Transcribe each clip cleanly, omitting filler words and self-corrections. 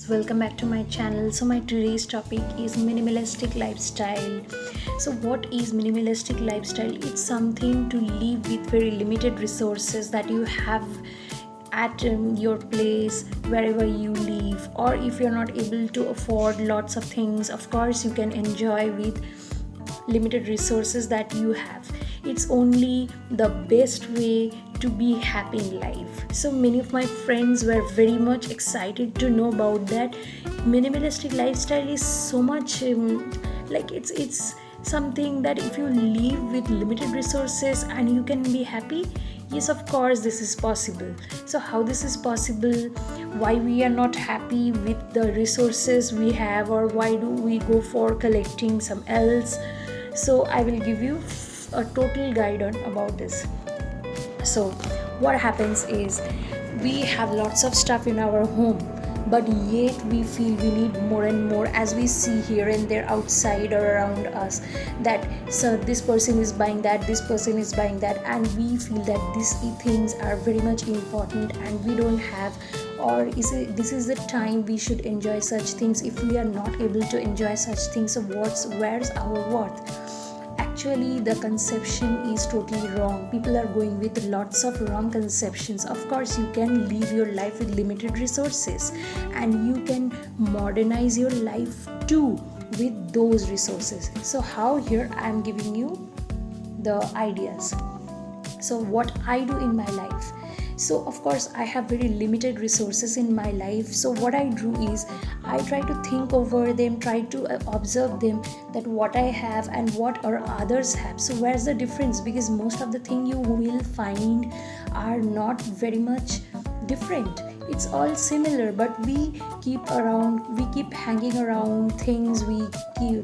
welcome back to my channel. So my today's topic is minimalistic lifestyle. So what is minimalistic lifestyle? It's something to live with very limited resources that you have at your place wherever you live, or if you're not able to afford lots of things, of course you can enjoy with limited resources that you have. It's only the best way to be happy in life. So many of my friends were very much excited to know about that. Minimalistic lifestyle is so much like it's something that if you live with limited resources and you can be happy. Yes, of course this is possible. So how this is possible, why we are not happy with the resources we have, or why do we go for collecting some else? So I will give you a total guide on about this. So what happens is, we have lots of stuff in our home, but yet we feel we need more and more, as we see here and there outside or around us, that so this person is buying that, this person is buying that, and we feel that these things are very much important and we don't have, or this is the time we should enjoy such things. If we are not able to enjoy such things, so where's our worth? Actually, the conception is totally wrong. People are going with lots of wrong conceptions. Of course, you can live your life with limited resources, and you can modernize your life too with those resources. So how? Here I am giving you the ideas. So what I do in my life. So of course I have very limited resources in my life. So what I do is, I try to think over them, try to observe them, that what I have and what our others have. So where's the difference? Because most of the thing you will find are not very much different. It's all similar, but we keep hanging around things. We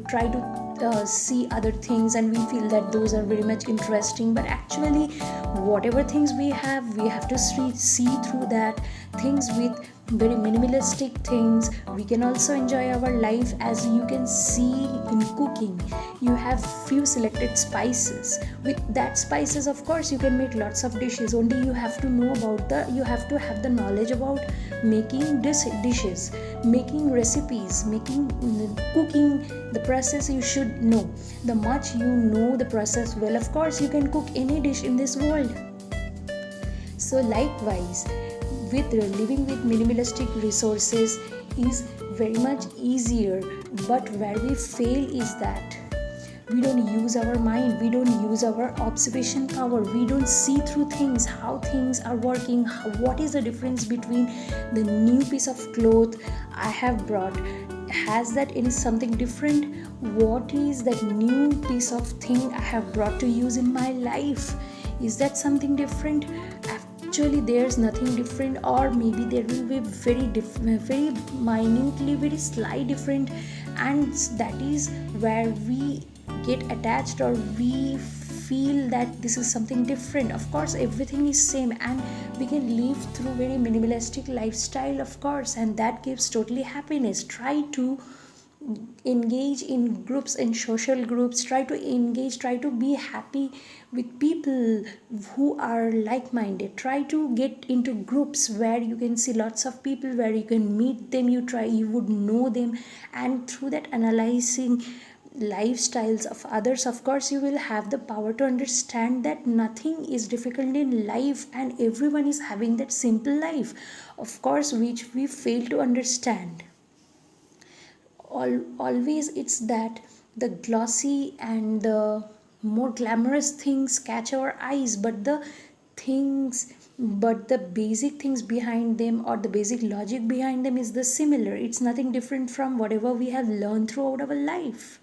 try to see other things, and we feel that those are very much interesting, but actually whatever things we have to see through that things with very minimalistic things. We can also enjoy our life. As you can see in cooking, you have few selected spices. With that spices, of course you can make lots of dishes. Only you have to know about you have to have the knowledge about making dishes, making recipes, cooking. The process you should know. The much you know the process well, of course you can cook any dish in this world. So likewise, with living with minimalistic resources is very much easier, but where we fail is that we don't use our mind, we don't use our observation power, we don't see through things, how things are working, what is the difference between the new piece of cloth I have brought. Has that any something different? What is that new piece of thing I have brought to use in my life? Is that something different? Actually there's nothing different, or maybe there will be very minutely, very slight different, and that is where we get attached, or we feel that this is something different. Of course everything is same, and we can live through very minimalistic lifestyle, of course, and that gives totally happiness. Try to engage in groups, in social groups. Try to be happy with people who are like-minded. Try to get into groups where you can see lots of people, where you can meet them, you would know them, and through that analyzing lifestyles of others, of course you will have the power to understand that nothing is difficult in life, and everyone is having that simple life, of course, which we fail to understand. Always it's that the glossy and the more glamorous things catch our eyes, but the basic things behind them, or the basic logic behind them, is the similar. It's nothing different from whatever we have learned throughout our life.